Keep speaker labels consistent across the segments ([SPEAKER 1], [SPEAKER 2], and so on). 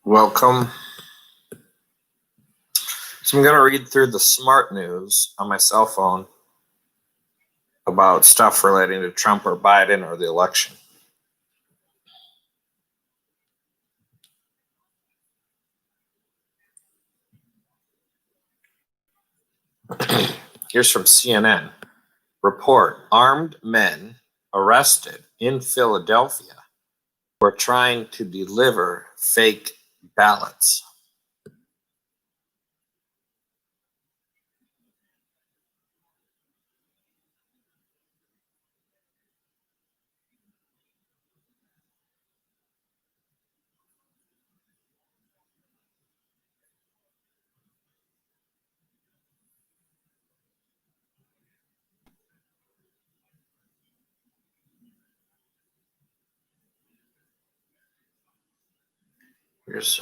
[SPEAKER 1] Welcome. So I'm going to read through the Smartnews on my cell phone about stuff relating to Trump or Biden or the election. Here's from CNN. Report: armed men arrested in Philadelphia were trying to deliver fake ballots. Here's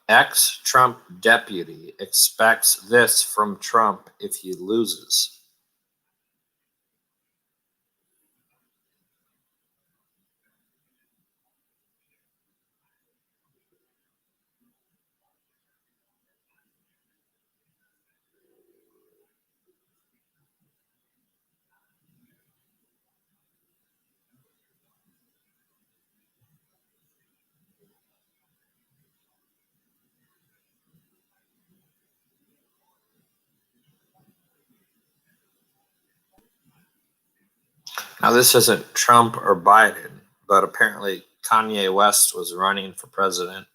[SPEAKER 1] ex-Trump deputy expects this from Trump if he loses. Now, this isn't Trump or Biden, but apparently Kanye West was running for president.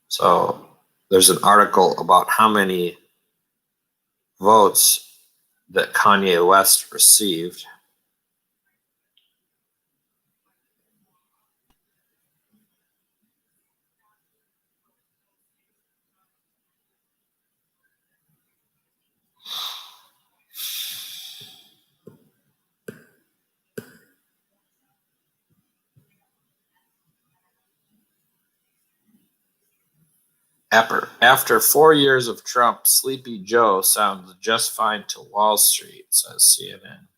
[SPEAKER 1] So there's an article about how many votes that Kanye West received. After 4 years of Trump, Sleepy Joe sounds just fine to Wall Street, says CNN.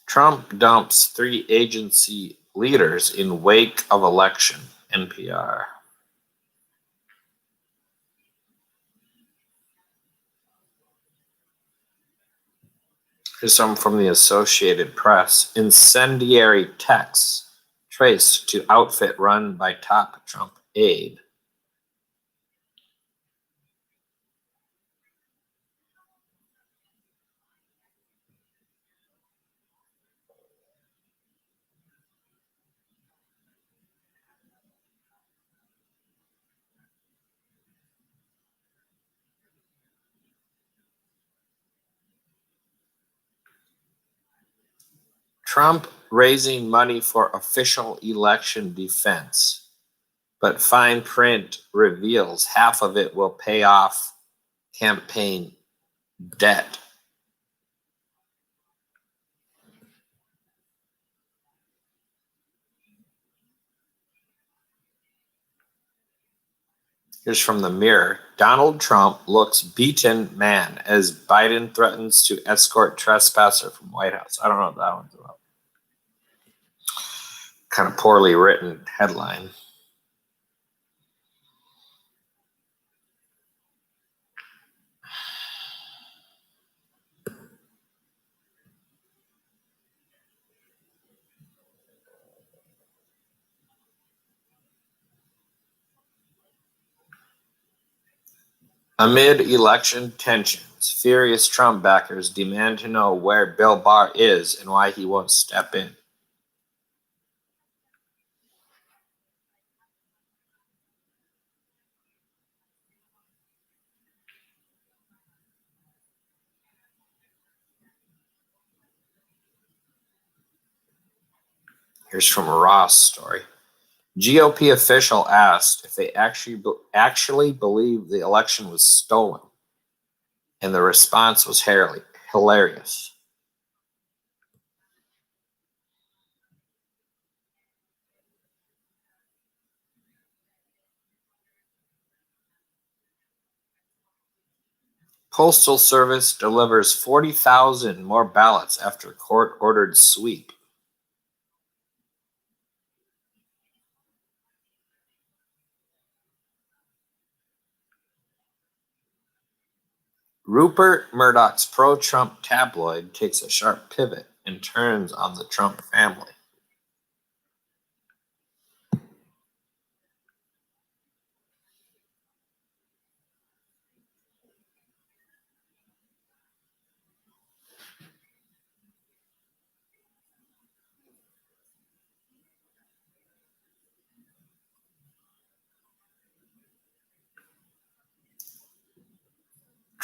[SPEAKER 1] Trump dumps 3 agency leaders in wake of election, NPR. Here's some from the Associated Press. Incendiary texts traced to outfit run by top Trump aide. Trump raising money for official election defense, but fine print reveals half of it will pay off campaign debt. Here's from the Mirror. Donald Trump looks beaten man as Biden threatens to escort trespasser from White House. I don't know what that one's about. Kind of poorly written headline. Amid election tensions, furious Trump backers demand to know where Bill Barr is and why he won't step in. Here's from a Ross story. GOP official asked if they actually believe the election was stolen, and the response was hilarious. Postal Service delivers 40,000 more ballots after court-ordered sweep. Rupert Murdoch's pro-Trump tabloid takes a sharp pivot and turns on the Trump family.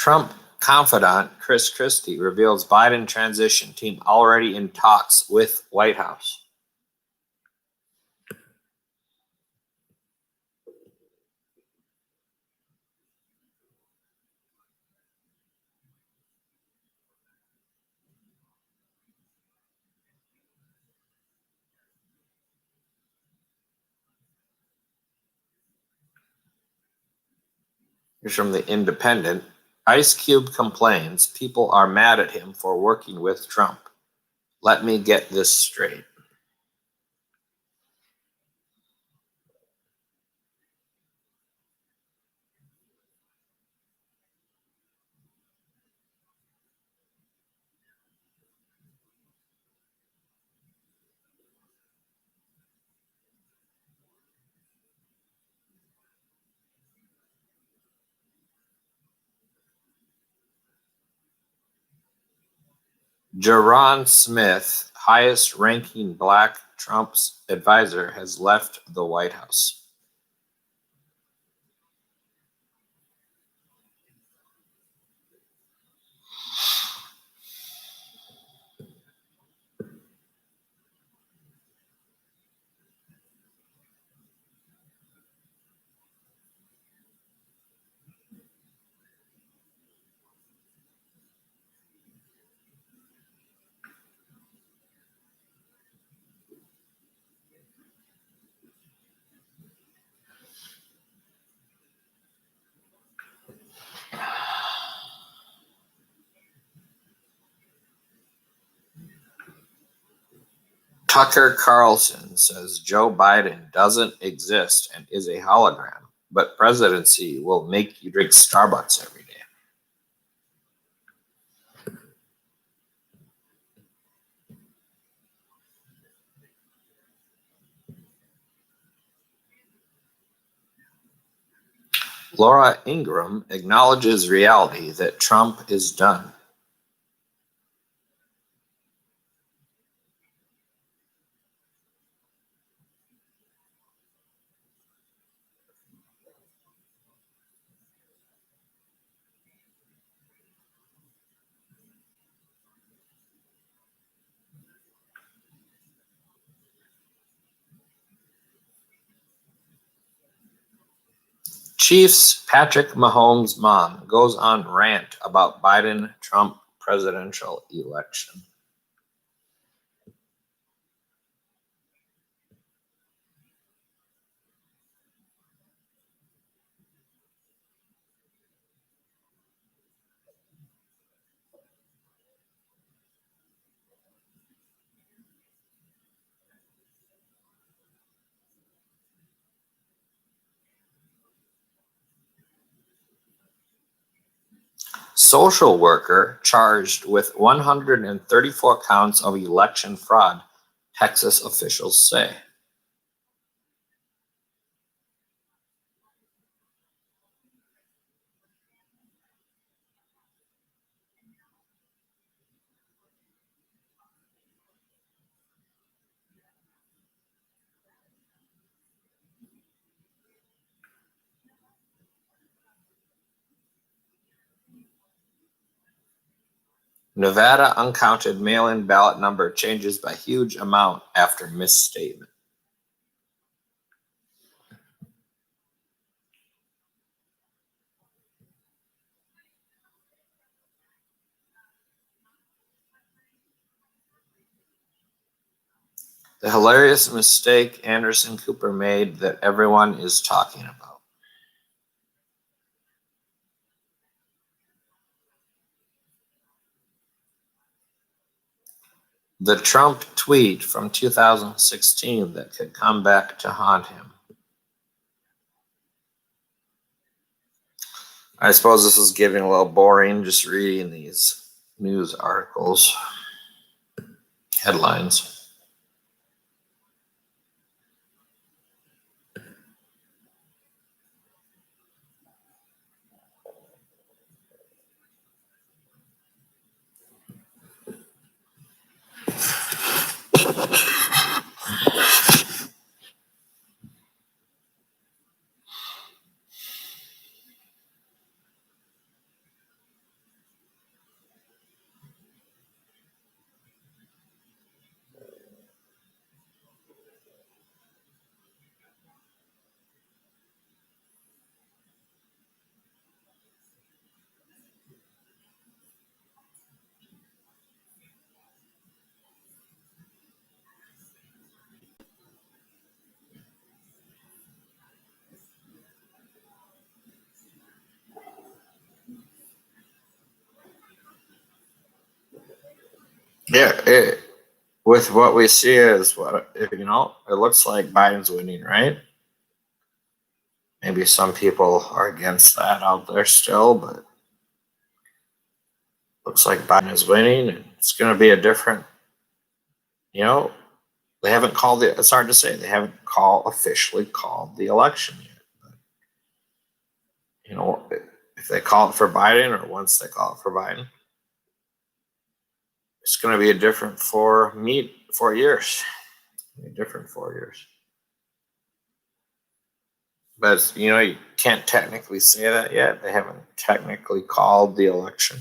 [SPEAKER 1] Trump confidant Chris Christie reveals Biden transition team already in talks with White House. Here's from The Independent. Ice Cube complains people are mad at him for working with Trump. Let me get this straight. Jaron Smith, highest-ranking black Trump's advisor, has left the White House. Tucker Carlson says Joe Biden doesn't exist and is a hologram, but presidency will make you drink Starbucks every day. Laura Ingraham acknowledges reality that Trump is done. Chiefs Patrick Mahomes' mom goes on rant about Biden-Trump presidential election. Social worker charged with 134 counts of election fraud, Texas officials say. Nevada uncounted mail-in ballot number changes by huge amount after misstatement. The hilarious mistake Anderson Cooper made that everyone is talking about. the Trump tweet from 2016 that could come back to haunt him. I suppose this is getting a little boring just reading these news articles, headlines. Yeah, with what we see is it looks like Biden's winning, right? Maybe some people are against that out there still, but looks like Biden is winning, and it's going to be a different, they haven't called it. It's hard to say. They haven't officially called the election yet. But, if they call it for Biden, or once they call it for Biden, it's going to be a different 4 years. A different 4 years. But, you can't technically say that yet. They haven't technically called the election.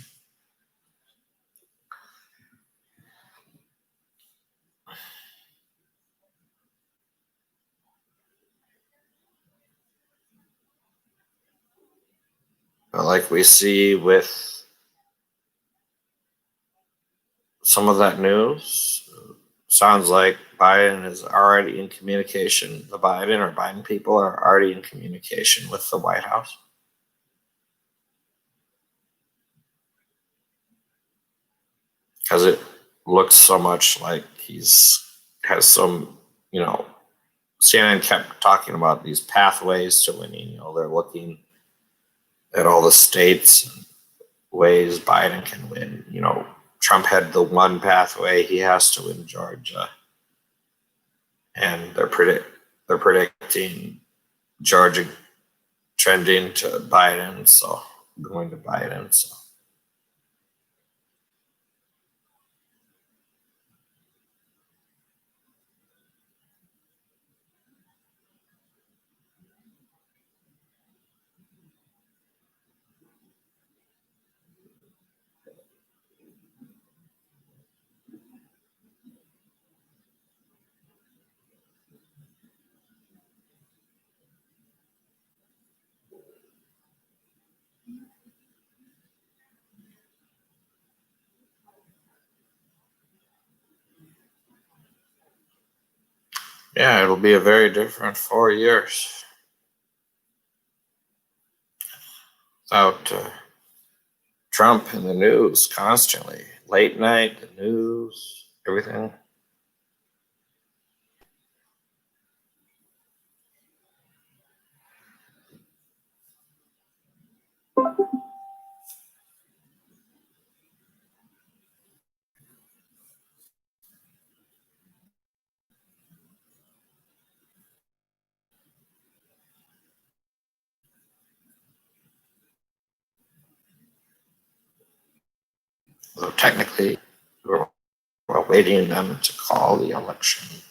[SPEAKER 1] But like we see with some of that news, sounds like Biden is already in communication. The Biden people are already in communication with the White House. Because it looks so much like has some, CNN kept talking about these pathways to winning. They're looking at all the states and ways Biden can win. Trump had the one pathway; he has to win Georgia, and they're predicting Georgia trending to Biden, so going to Biden. So yeah, it'll be a very different 4 years without Trump in the news constantly, late night, the news, everything. So technically, we're awaiting them to call the election.